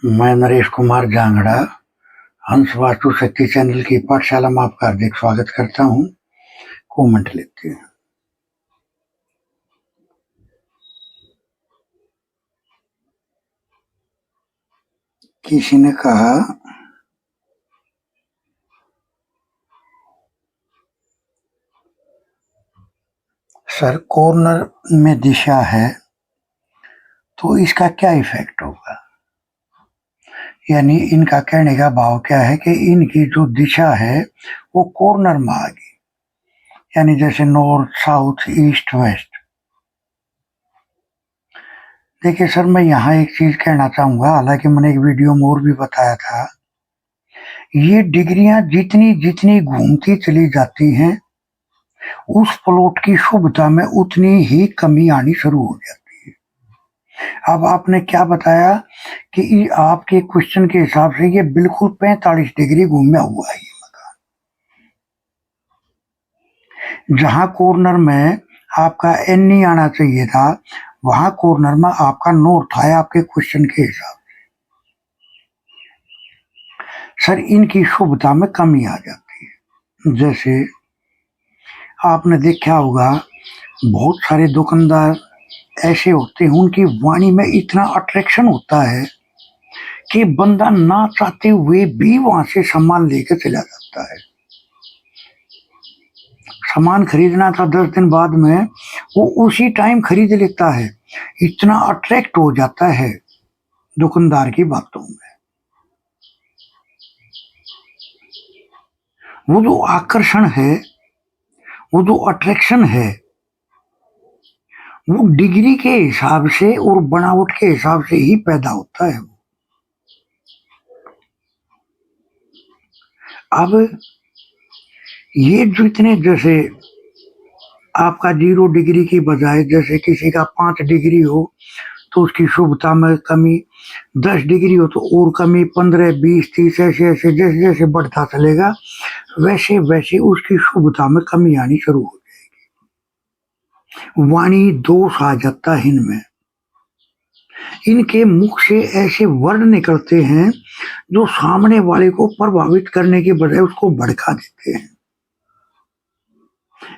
मैं नरेश कुमार जांगड़ा हंस वास्तु शक्ति चैनल की पाठशाला में आपका हार्दिक स्वागत करता हूँ। कमेंट लेते हैं। किसी ने कहा, सर कॉर्नर में दिशा है तो इसका क्या इफेक्ट होगा। यानी इनका कहने का भाव क्या है कि इनकी जो दिशा है वो कॉर्नर में आ गई, यानी जैसे नॉर्थ, साउथ, ईस्ट, वेस्ट। देखिए सर, मैं यहाँ एक चीज कहना चाहूंगा, हालांकि मैंने एक वीडियो में और भी बताया था, ये डिग्रियां जितनी जितनी घूमती चली जाती हैं उस प्लॉट की शुभता में उतनी ही कमी आनी शुरू हो जाती है। अब आपने क्या बताया कि आपके क्वेश्चन के हिसाब से ये बिल्कुल 45 डिग्री घूमा हुआ है। ये मकान जहां कॉर्नर में आपका एन नहीं आना चाहिए था, वहां कॉर्नर में आपका नॉर्थ आया आपके क्वेश्चन के हिसाब से। सर इनकी शुभता में कमी आ जाती है। जैसे आपने देखा होगा, बहुत सारे दुकानदार ऐसे होते हैं, उनकी वाणी में इतना अट्रैक्शन होता है कि बंदा ना चाहते हुए भी वहां से सामान लेकर चला जाता है। सामान खरीदना था 10 दिन बाद में, वो उसी टाइम खरीद लेता है। इतना अट्रैक्ट हो जाता है दुकानदार की बातों में। वो जो आकर्षण है, वो जो अट्रैक्शन है, वो डिग्री के हिसाब से और बनावट के हिसाब से ही पैदा होता है। अब ये जो इतने, जैसे आपका 0 डिग्री की बजाय जैसे किसी का 5 डिग्री हो तो उसकी शुभता में कमी, 10 डिग्री हो तो और कमी, 15, 20, 30 ऐसे ऐसे जैसे जैसे बढ़ता चलेगा वैसे वैसे उसकी शुभता में कमी आनी शुरू हो जाएगी। वाणी दोष आ जाता है इनमें। इनके मुख से ऐसे वर्ड निकलते हैं जो सामने वाले को प्रभावित करने के बजाय उसको भड़का देते हैं।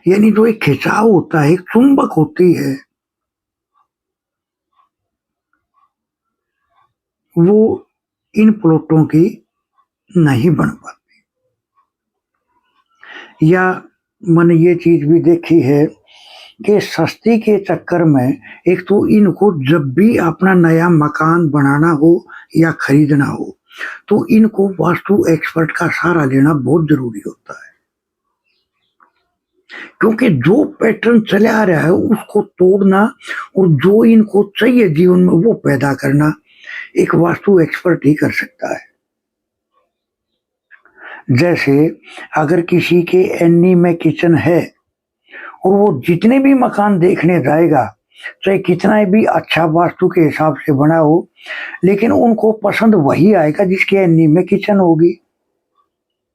यानी जो एक खिंचाव होता है, एक चुंबक होती है, वो इन प्लॉटों की नहीं बन पाती। या मैंने ये चीज भी देखी है कि सस्ती के चक्कर में एक तो इनको जब भी अपना नया मकान बनाना हो या खरीदना हो तो इनको वास्तु एक्सपर्ट का सहारा लेना बहुत जरूरी होता है, क्योंकि जो पैटर्न चले आ रहा है उसको तोड़ना और जो इनको चाहिए जीवन में वो पैदा करना एक वास्तु एक्सपर्ट ही कर सकता है। जैसे अगर किसी के एनी में किचन है और वो जितने भी मकान देखने जाएगा, चाहे कितना भी अच्छा वास्तु के हिसाब से बना हो, लेकिन उनको पसंद वही आएगा जिसके एनी में किचन होगी।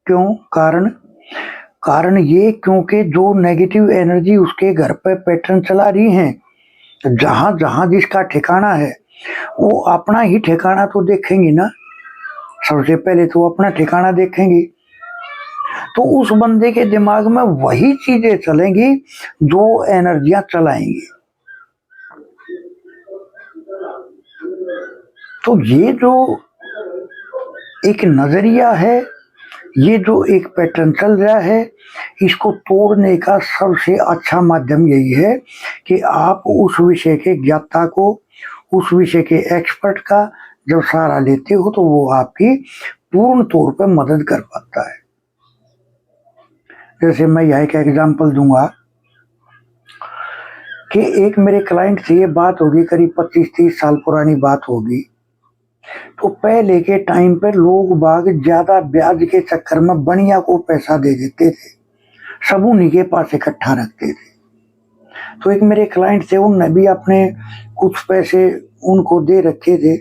क्यों? कारण कारण ये, क्योंकि जो नेगेटिव एनर्जी उसके घर पे पैटर्न चला रही है, जहां जहां जिसका ठिकाना है वो अपना ही ठिकाना तो देखेंगी ना। सबसे पहले तो अपना ठिकाना देखेंगी, तो उस बंदे के दिमाग में वही चीजें चलेंगी जो एनर्जियां चलाएंगी। तो ये जो एक नजरिया है, ये जो एक पैटर्न चल रहा है, इसको तोड़ने का सबसे अच्छा माध्यम यही है कि आप उस विषय के ज्ञाता को, उस विषय के एक्सपर्ट का जब सहारा लेते हो तो वो आपकी पूर्ण तौर पर मदद कर पाता है। जैसे मैं यह एक एग्जांपल दूंगा कि एक मेरे क्लाइंट से ये बात होगी, करीब 25-30 साल पुरानी बात होगी। तो पहले के टाइम पे लोग बाग ज्यादा ब्याज के चक्कर में बनिया को पैसा दे देते थे, सब उन्हीं के पास इकट्ठा रखते थे। तो एक मेरे क्लाइंट थे, उनने भी अपने कुछ पैसे उनको दे रखे थे,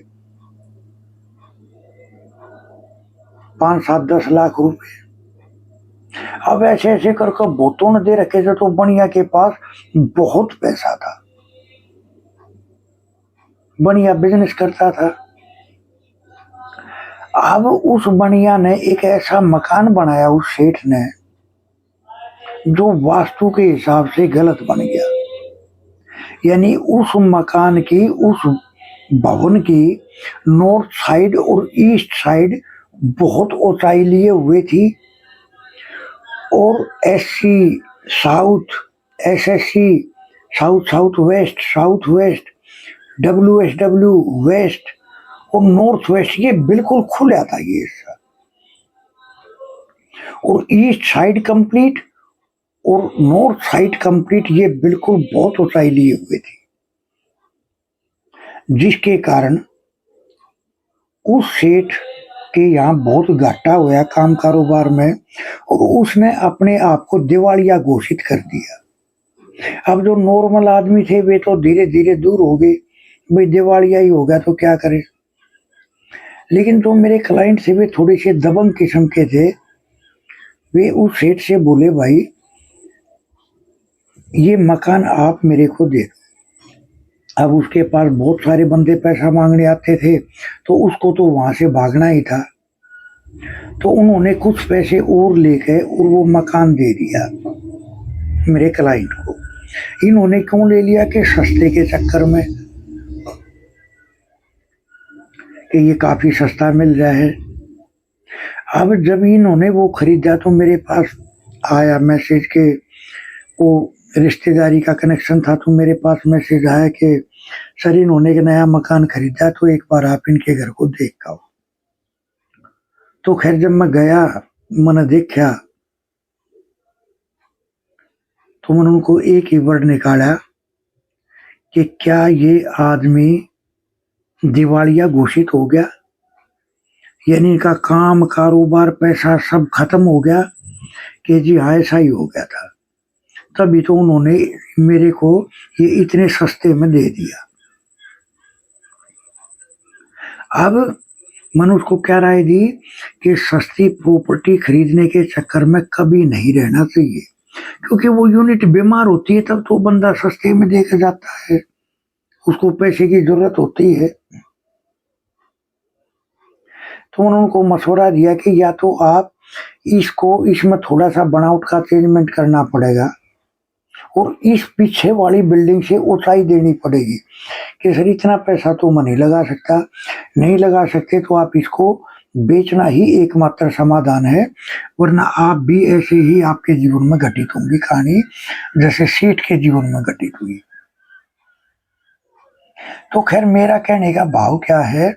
5, 7, 10 लाख रुपए। अब ऐसे ऐसे करके बहुतों ने दे रखे थे, तो बनिया के पास बहुत पैसा था, बनिया बिजनेस करता था। अब उस बनिया ने एक ऐसा मकान बनाया उस सेठ ने जो वास्तु के हिसाब से गलत बन गया। यानी उस मकान की, उस भवन की नॉर्थ साइड और ईस्ट साइड बहुत ऊंचाई लिए हुए थी और SC south, SSC south, south west, WSW west और नॉर्थ वेस्ट, ये बिल्कुल खुला था ये हिस्सा। और ईस्ट साइड कंप्लीट और नॉर्थ साइड कंप्लीट, ये बिल्कुल बहुत ऊंचाई लिए हुए थी, जिसके कारण उस सेठ के यहाँ बहुत घाटा हुआ काम कारोबार में और उसने अपने आप को दिवालिया घोषित कर दिया। अब जो नॉर्मल आदमी थे वे तो धीरे धीरे दूर हो गए, भाई दिवालिया ही हो गया तो क्या करे। लेकिन जो मेरे क्लाइंट से वे थोड़े से दबंग किस्म के थे, वे उस सेठ से बोले भाई ये मकान आप मेरे को दे। अब उसके पास बहुत सारे बंदे पैसा मांगने आते थे तो उसको तो वहां से भागना ही था, तो उन्होंने कुछ पैसे और लेके और वो मकान दे दिया मेरे क्लाइंट को। इन्होंने क्यों ले लिया कि सस्ते के चक्कर में, कि ये काफी सस्ता मिल रहा है। अब जब इन्होंने वो खरीदा तो मेरे पास आया मैसेज के, वो रिश्तेदारी का कनेक्शन था तो मेरे पास मैसेज आया कि सर इन्होंने एक नया मकान खरीदा तो एक बार आप इनके घर को देख आओ। तो खैर जब मैं गया, मैंने देखा तो मैंने उनको एक ही वर्ड निकाला कि क्या ये आदमी दिवालिया घोषित हो गया, यानी इनका काम कारोबार पैसा सब खत्म हो गया। कि जी हाँ ऐसा ही हो गया था, तभी तो उन्होंने मेरे को ये इतने सस्ते में दे दिया। अब मैंने उसको क्या राय दी कि सस्ती प्रॉपर्टी खरीदने के चक्कर में कभी नहीं रहना चाहिए, क्योंकि वो यूनिट बीमार होती है तब तो बंदा सस्ते में देकर जाता है, उसको पैसे की जरूरत होती है। तो उन्होंने उनको मशवरा दिया कि या तो आप इसमें थोड़ा सा बनावट का चेंजमेंट करना पड़ेगा और इस पीछे वाली बिल्डिंग से ऊंचाई देनी पड़ेगी, कि सर इतना पैसा तो मैं नहीं लगा सकता, नहीं लगा सकते तो आप इसको बेचना ही एकमात्र समाधान है, वरना आप भी ऐसे ही आपके जीवन में घटित होंगी कहानी जैसे सेठ के जीवन में घटित हुई। तो खैर मेरा कहने का भाव क्या है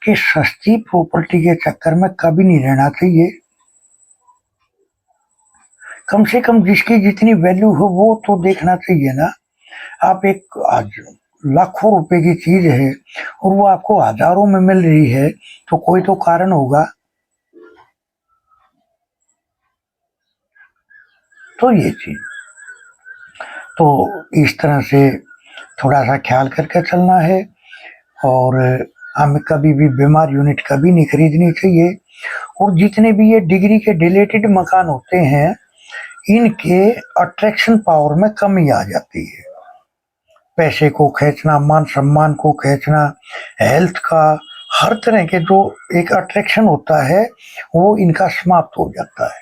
कि सस्ती प्रॉपर्टी के चक्कर में कभी नहीं रहना चाहिए। कम से कम जिसकी जितनी वैल्यू हो वो तो देखना चाहिए ना। आप एक आज लाखों रुपए की चीज है और वो आपको हजारों में मिल रही है तो कोई तो कारण होगा। तो ये चीज तो इस तरह से थोड़ा सा ख्याल करके चलना है और हमें कभी भी बीमार यूनिट कभी नहीं खरीदनी चाहिए। और जितने भी ये डिग्री के रिलेटेड मकान होते हैं इनके अट्रैक्शन पावर में कमी आ जाती है, पैसे को खींचना, मान सम्मान को खींचना, हेल्थ का, हर तरह के जो एक अट्रैक्शन होता है वो इनका समाप्त हो जाता है,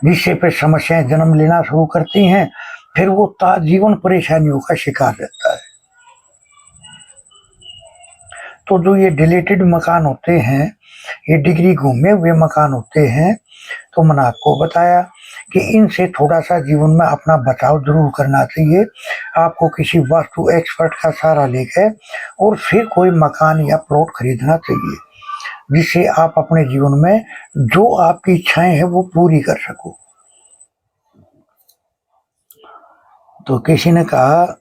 जिससे पे समस्याएं जन्म लेना शुरू करती हैं, फिर वो ताजीवन परेशानियों का शिकार रहता है। तो जो ये डिलेटेड मकान होते हैं, ये डिग्री घूमे हुए मकान होते हैं, तो मैंने आपको बताया कि इनसे थोड़ा सा जीवन में अपना बचाव जरूर करना चाहिए। आपको किसी वास्तु एक्सपर्ट का सहारा लेकर और फिर कोई मकान या प्लॉट खरीदना चाहिए, जिससे आप अपने जीवन में जो आपकी इच्छाएं हैं वो पूरी कर सको। तो किसी ने कहा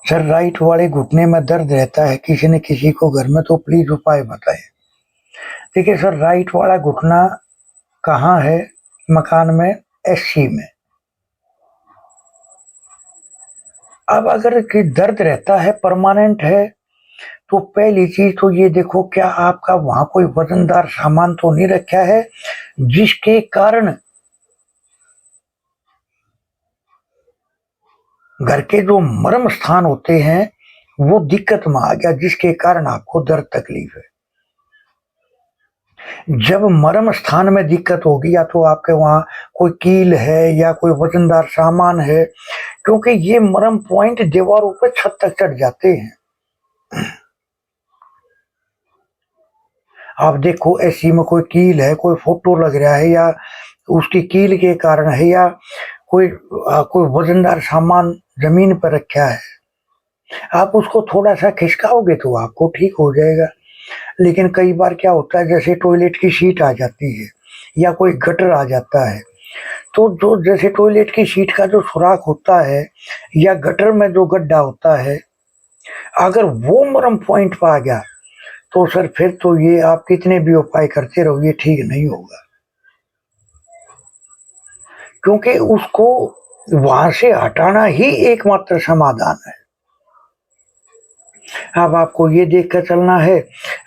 सर राइट वाले घुटने में दर्द रहता है किसी न किसी को घर में, तो प्लीज उपाय बताएं। देखिए सर, राइट वाला घुटना कहाँ है मकान में? एससी में। अब अगर कि दर्द रहता है, परमानेंट है, तो पहली चीज तो ये देखो क्या आपका वहां कोई वजनदार सामान तो नहीं रखा है जिसके कारण घर के जो मर्म स्थान होते हैं वो दिक्कत में आ गया जिसके कारण आपको दर्द तकलीफ है। जब मर्म स्थान में दिक्कत होगी या तो आपके वहां कोई कील है या कोई वजनदार सामान है, क्योंकि ये मर्म पॉइंट दीवारों पर छत तक चढ़ जाते हैं। आप देखो ऐसी में कोई कील है, कोई फोटो लग रहा है या उसकी कील के कारण है या कोई वजनदार सामान जमीन पर रखा है, आप उसको थोड़ा सा खिसकाओगे तो आपको ठीक हो जाएगा। लेकिन कई बार क्या होता है, जैसे टॉयलेट की सीट आ जाती है या कोई गटर आ जाता है, तो जो जैसे टॉयलेट की सीट का जो सुराख होता है या गटर में जो गड्ढा होता है, अगर वो मरम पॉइंट पर आ गया तो सर फिर तो ये आप कितने भी उपाय करते रहो, ये ठीक नहीं होगा, क्योंकि उसको वहां से हटाना ही एकमात्र समाधान है। अब आपको ये देख कर चलना है,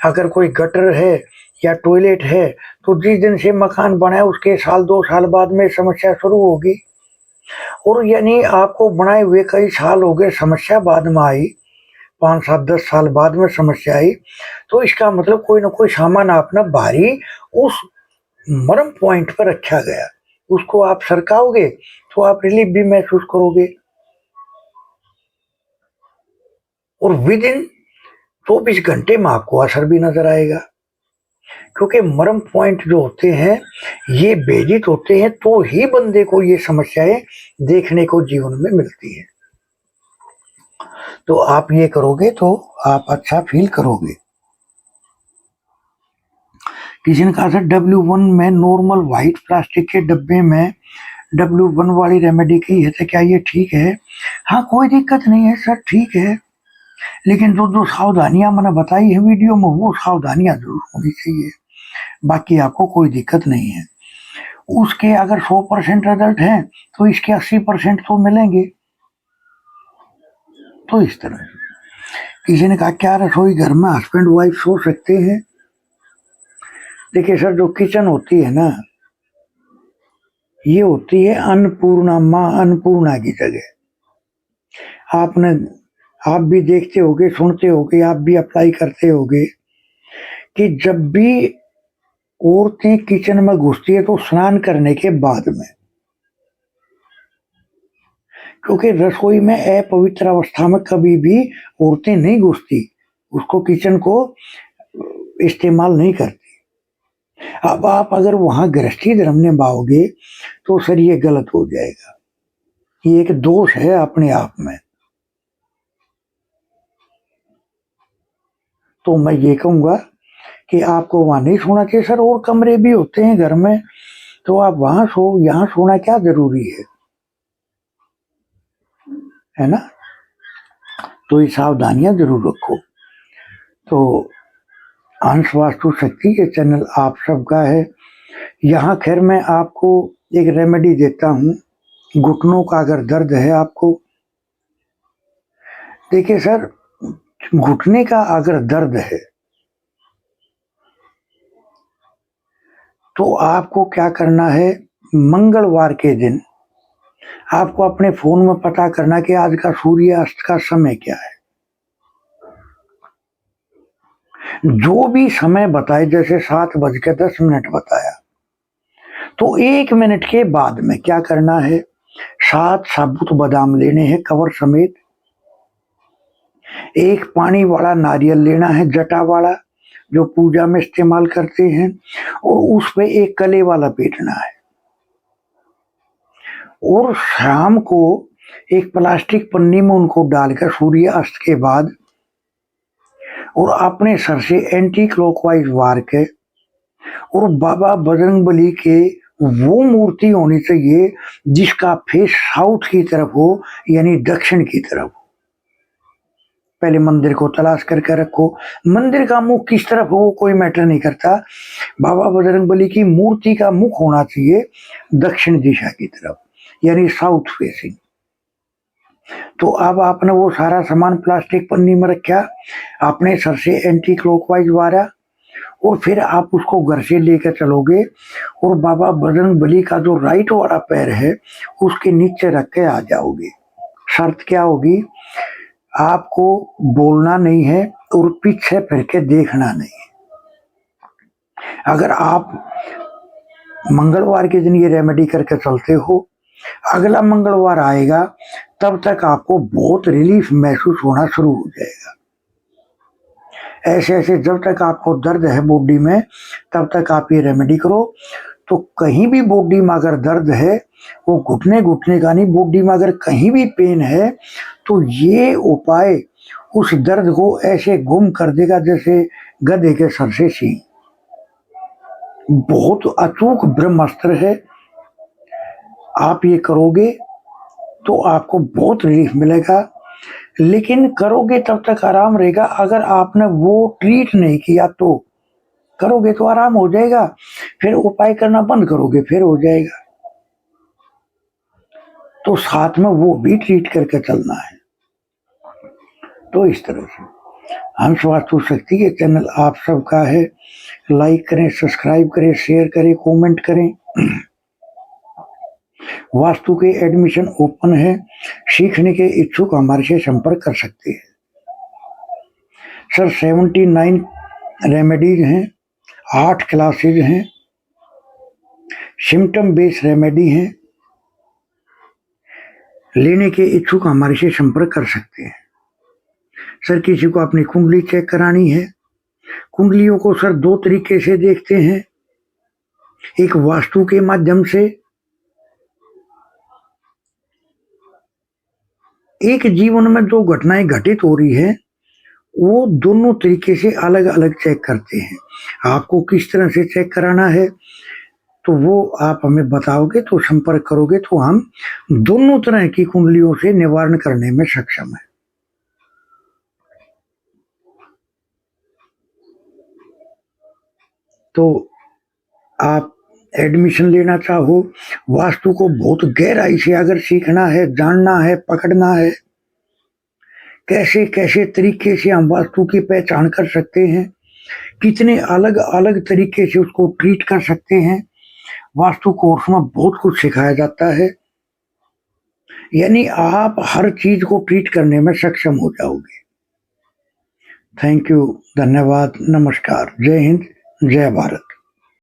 अगर कोई गटर है या टॉयलेट है तो जिस दिन से मकान बना है उसके साल 2 साल बाद में समस्या शुरू होगी, और यानी आपको बनाए हुए कई साल हो गए, समस्या बाद में आई, 5 7 10 साल बाद में समस्या आई, तो इसका मतलब कोई ना कोई सामान आपने भारी उस मरम पॉइंट पर रखा गया, उसको आप सरकाओगे तो आप रिलीफ भी महसूस करोगे, और विद इन 24 घंटे में आपको असर भी नजर आएगा। क्योंकि मरम पॉइंट जो होते हैं ये भेदित होते हैं तो ही बंदे को ये समस्याएं देखने को जीवन में मिलती है। तो आप ये करोगे तो आप अच्छा फील करोगे। किसी ने कहा सर W1 में नॉर्मल व्हाइट प्लास्टिक के डब्बे में W1 वाली रेमेडी की है तो क्या ये ठीक है? हाँ, कोई दिक्कत नहीं है सर, ठीक है, लेकिन जो जो सावधानियां मैंने बताई है वीडियो में वो सावधानियां जरूर होनी चाहिए, बाकी आपको कोई दिक्कत नहीं है। उसके अगर 100% रिजल्ट है तो इसके 80% तो मिलेंगे। तो इस तरह किसी ने कहा क्या रसोई घर में हस्बैंड वाइफ सो सकते हैं? देखिए सर, जो किचन होती है ना, ये होती है अन्नपूर्णा, माँ अन्नपूर्णा की जगह। आप भी देखते होगे, सुनते होगे, आप भी अप्लाई करते होगे कि जब भी औरतें किचन में घुसती है तो स्नान करने के बाद में, क्योंकि रसोई में अपवित्र अवस्था में कभी भी औरतें नहीं घुसती, उसको किचन को इस्तेमाल नहीं करती। अब आप अगर वहां गृहस्थी धर्म निभाओगे तो सर ये गलत हो जाएगा, ये एक दोष है अपने आप में। तो मैं ये कहूंगा कि आपको वहां नहीं सोना चाहिए सर, और कमरे भी होते हैं घर में, तो आप वहां सो, यहाँ सोना क्या जरूरी है ना? तो ये सावधानियां जरूर रखो। तो अंश वास्तु शक्ति के चैनल आप सबका है। यहाँ खैर मैं आपको एक रेमेडी देता हूँ, घुटनों का अगर दर्द है आपको, देखिए सर, घुटने का अगर दर्द है तो आपको क्या करना है, मंगलवार के दिन आपको अपने फोन में पता करना कि आज का सूर्यास्त का समय क्या है। जो भी समय बताए, जैसे 7:10 बताया, तो 1 मिनट के बाद में क्या करना है, 7 साबुत बादाम लेने हैं कवर समेत, एक पानी वाला नारियल लेना है, जटा वाला, जो पूजा में इस्तेमाल करते हैं, और उस पे एक कले वाला पीटना है, और शाम को एक प्लास्टिक पन्नी में उनको डालकर सूर्यास्त के बाद, और अपने सर से एंटी क्लॉकवाइज वार के, और बाबा बजरंगबली के वो मूर्ति होनी चाहिए जिसका फेस साउथ की तरफ हो, यानी दक्षिण की तरफ हो। पहले मंदिर को तलाश करके रखो, मंदिर का मुख किस तरफ हो वो कोई मैटर नहीं करता, बाबा बजरंगबली की मूर्ति का मुख होना चाहिए दक्षिण दिशा की तरफ, यानी साउथ फेसिंग। तो अब आपने वो सारा सामान प्लास्टिक पन्नी में रखा, आपने सर से एंटी क्लॉकवाइज वारा, और फिर आप उसको घर से लेकर चलोगे, और बाबा बजरंगबली का जो राइट वाला पैर है उसके नीचे रख के आ जाओगे। शर्त क्या होगी, आपको बोलना नहीं है और पीछे फिर के देखना नहीं है। अगर आप मंगलवार के दिन ये रेमेडी करके चलते हो, अगला मंगलवार आएगा तब तक आपको बहुत रिलीफ महसूस होना शुरू हो जाएगा। ऐसे ऐसे जब तक आपको दर्द है बॉडी में तब तक आप ये रेमेडी करो। तो कहीं भी बॉडी में अगर दर्द है, वो घुटने घुटने का नहीं, बॉडी में अगर कहीं भी पेन है तो ये उपाय उस दर्द को ऐसे गुम कर देगा जैसे गधे के सर से सींग। बहुत अचूक ब्रह्मास्त्र है। आप ये करोगे तो आपको बहुत रिलीफ मिलेगा, लेकिन करोगे तब तक आराम रहेगा। अगर आपने वो ट्रीट नहीं किया तो करोगे तो आराम हो जाएगा, फिर उपाय करना बंद करोगे फिर हो जाएगा। तो साथ में वो भी ट्रीट करके चलना है। तो इस तरह से हंस वास्तु शक्ति के चैनल आप सबका है। लाइक करें, सब्सक्राइब करें, शेयर करें, कमेंट करें। वास्तु के एडमिशन ओपन है, सीखने के इच्छुक हमारे से संपर्क कर सकते हैं। सर 79 रेमेडीज हैं, 8 क्लासेज हैं, सिम्टम बेस्ड रेमेडी हैं। लेने के इच्छुक हमारे से संपर्क कर सकते हैं। सर किसी को अपनी कुंडली चेक करानी है, कुंडलियों को सर 2 तरीके से देखते हैं। एक वास्तु के माध्यम से, एक जीवन में जो घटनाएं घटित हो रही है वो दोनों तरीके से अलग अलग चेक करते हैं। आपको किस तरह से चेक कराना है तो वो आप हमें बताओगे तो संपर्क करोगे तो हम दोनों तरह की कुंडलियों से निवारण करने में सक्षम है। तो आप एडमिशन लेना चाहो, वास्तु को बहुत गहराई से अगर सीखना है, जानना है, पकड़ना है, कैसे कैसे तरीके से हम वास्तु की पहचान कर सकते हैं, कितने अलग अलग तरीके से उसको ट्रीट कर सकते हैं, वास्तु कोर्स में बहुत कुछ सिखाया जाता है। यानी आप हर चीज को ट्रीट करने में सक्षम हो जाओगे। थैंक यू, धन्यवाद, नमस्कार, जय हिंद, जय भारत।